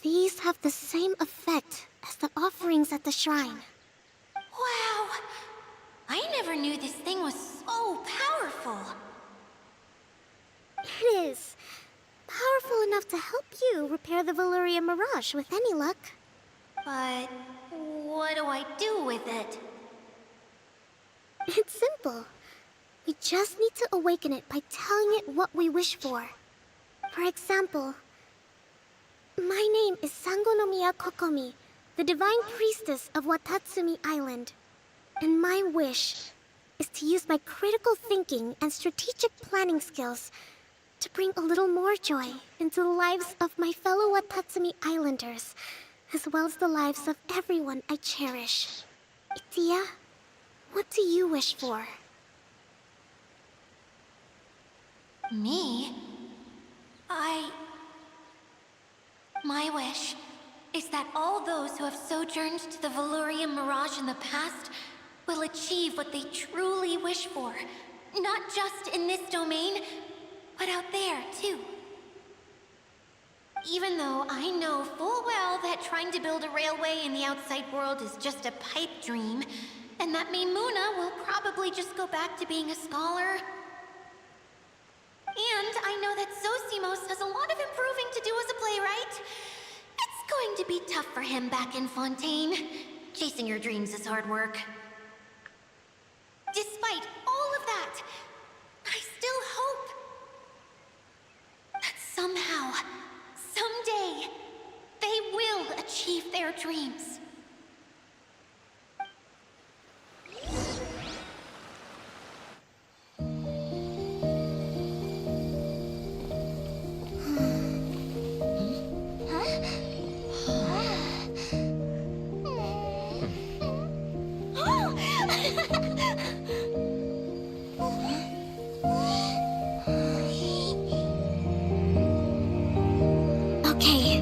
These have the same effect as the offerings at the shrine. Wow! I never knew this thing was so powerful. It is. Powerful enough to help you repair the Valyria Mirage with any luck. But what do I do with it? It's simple. We just need to awaken it by telling it what we wish for. For example, my name is Sangonomiya Kokomi, the divine priestess of Watatsumi Island. And my wish is to use my critical thinking and strategic planning skills to bring a little more joy into the lives of my fellow Watatsumi Islanders, as well as the lives of everyone I cherish. Itia, what do you wish for? Me? My wish is that all those who have sojourned to the Valyria Mirage in the past will achieve what they truly wish for. Not just in this domain, but out there, too. Even though I know full well that trying to build a railway in the outside world is just a pipe dream, and that Maimuna will probably just go back to being a scholar. And I know that Zosimos has a lot of improving to do as a playwright. It's going to be tough for him back in Fontaine. Chasing your dreams is hard work. Despite all of that, I still hope that somehow, someday, they will achieve their dreams. Okay,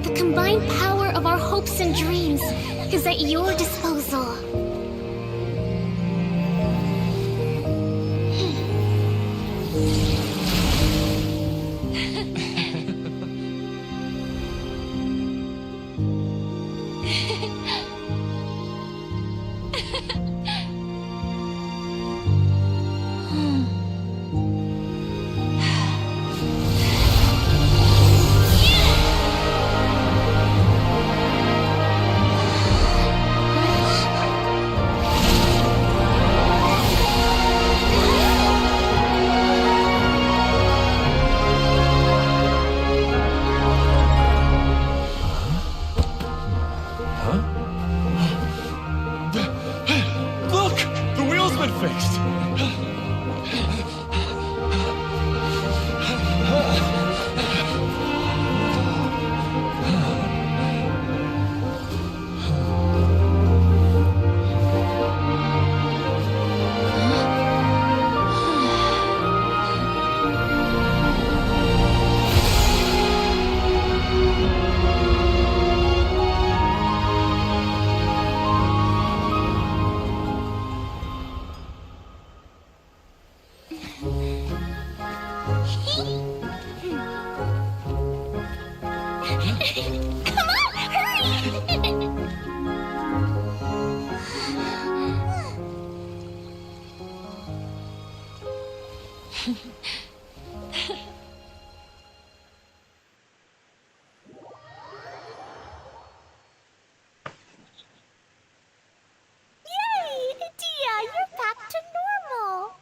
the combined power of our hopes and dreams is at your disposal. Look! The wheel's been fixed! Come on, hurry! Yay! Dia, you're back to normal!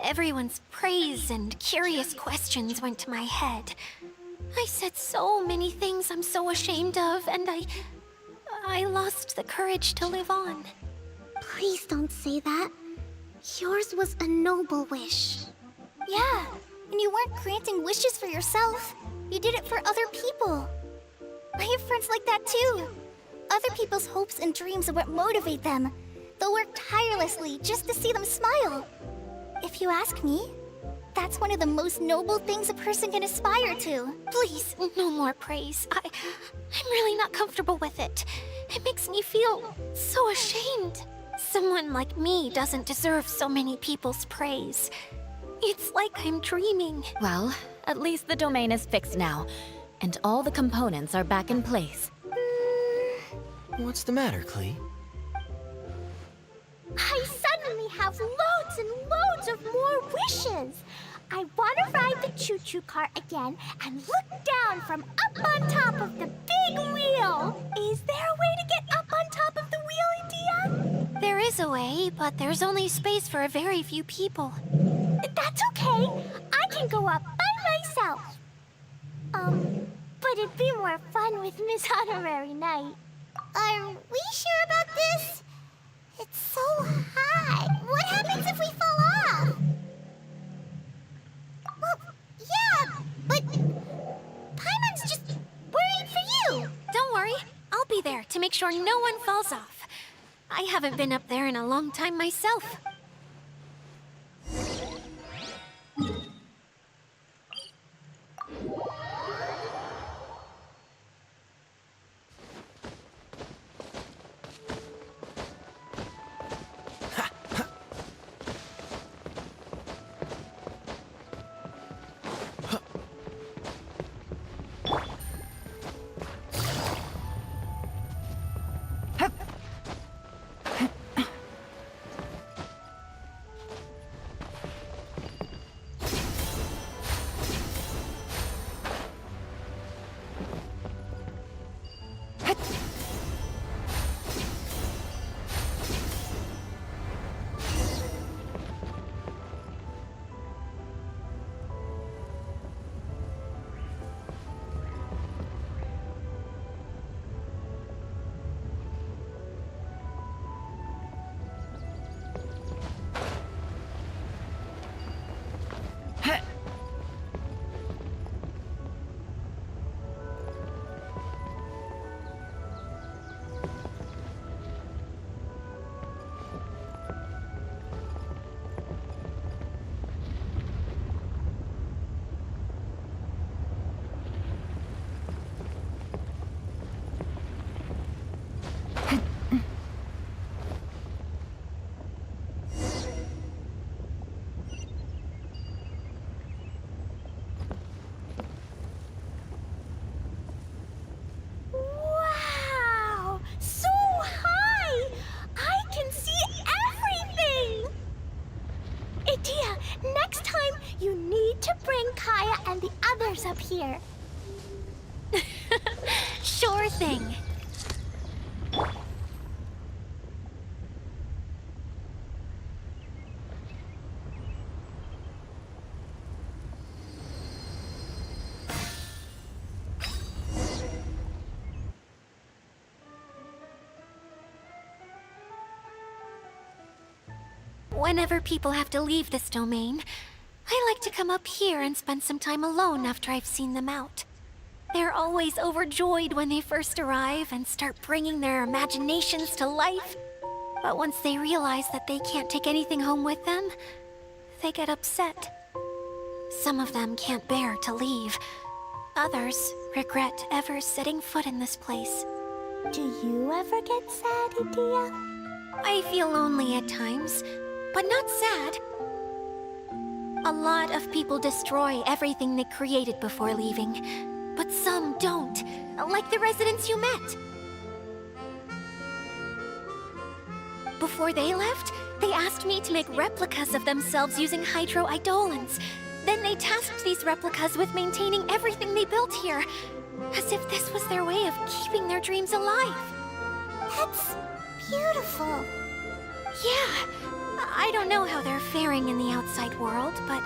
Everyone's praise and curious questions went to my head. I said so many things I'm so ashamed of, and I lost the courage to live on. Please don't say that. Yours was a noble wish. Yeah, and you weren't granting wishes for yourself. You did it for other people. I have friends like that too. Other people's hopes and dreams are what motivate them. They'll work tirelessly just to see them smile. If you ask me, that's one of the most noble things a person can aspire to. Please, no more praise. I'm really not comfortable with it. It makes me feel so ashamed. Someone like me doesn't deserve so many people's praise. It's like I'm dreaming. Well, at least the domain is fixed now, and all the components are back in place. What's the matter, Klee? I suddenly have loads and loads of more wishes. I want to ride the choo-choo cart again and look down from up on top of the big wheel. Is there a way to get up on top of the wheel, Edea? There is a way, but there's only space for a very few people. That's okay. I can go up by myself. But it'd be more fun with Miss Honorary Knight. Are we sure about this? It's so high. What happens if we fall off? Well, yeah, but Paimon's just worried for you. Don't worry, I'll be there to make sure no one falls off. I haven't been up there in a long time myself. Wow! So high! I can see everything! Edea, next time you need to bring Kaya and the others up here. Sure thing. Whenever people have to leave this domain, I like to come up here and spend some time alone after I've seen them out. They're always overjoyed when they first arrive and start bringing their imaginations to life. But once they realize that they can't take anything home with them, they get upset. Some of them can't bear to leave. Others regret ever setting foot in this place. Do you ever get sad, Edea? I feel lonely at times, but not sad. A lot of people destroy everything they created before leaving. But some don't, like the residents you met. Before they left, they asked me to make replicas of themselves using hydro-eidolons. Then they tasked these replicas with maintaining everything they built here, as if this was their way of keeping their dreams alive. That's beautiful. Yeah, I don't know how they're faring in the outside world, but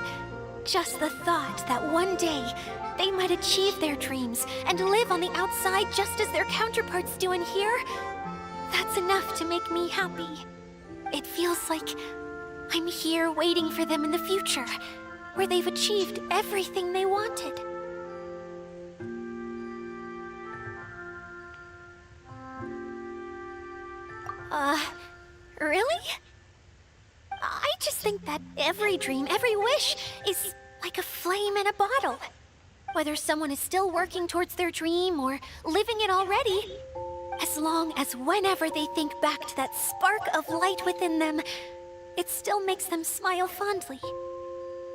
Just the thought that one day they might achieve their dreams and live on the outside just as their counterparts do in here, that's enough to make me happy. It feels like I'm here waiting for them in the future, where they've achieved everything they wanted. Really? I just think that every dream, every wish, is like a flame in a bottle. Whether someone is still working towards their dream or living it already, as long as whenever they think back to that spark of light within them, it still makes them smile fondly.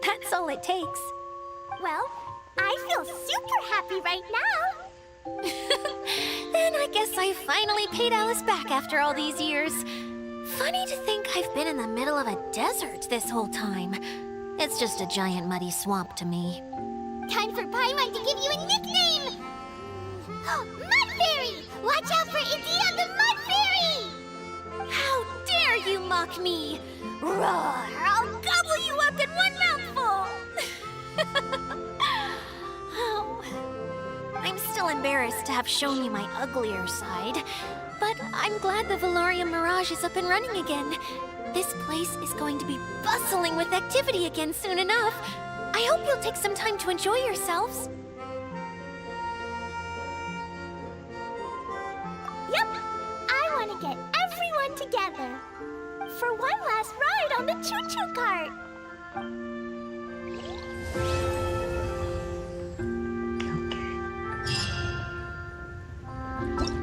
That's all it takes. Well, I feel super happy right now. Then I guess I finally paid Alice back after all these years. Funny to think I've been in the middle of a desert this whole time. It's just a giant muddy swamp to me. Time for Paimon to give you a nickname! Mud Fairy! Watch out for Idia the Mud Fairy! How dare you mock me! Roar! I'll gobble you up in one mouthful! Oh. I'm still embarrassed to have shown you my uglier side, but I'm glad the Valorium Mirage is up and running again. This place is going to be bustling with activity again soon enough. I hope you'll take some time to enjoy yourselves. Yep! I want to get everyone together for one last ride on the choo-choo cart. 오케이.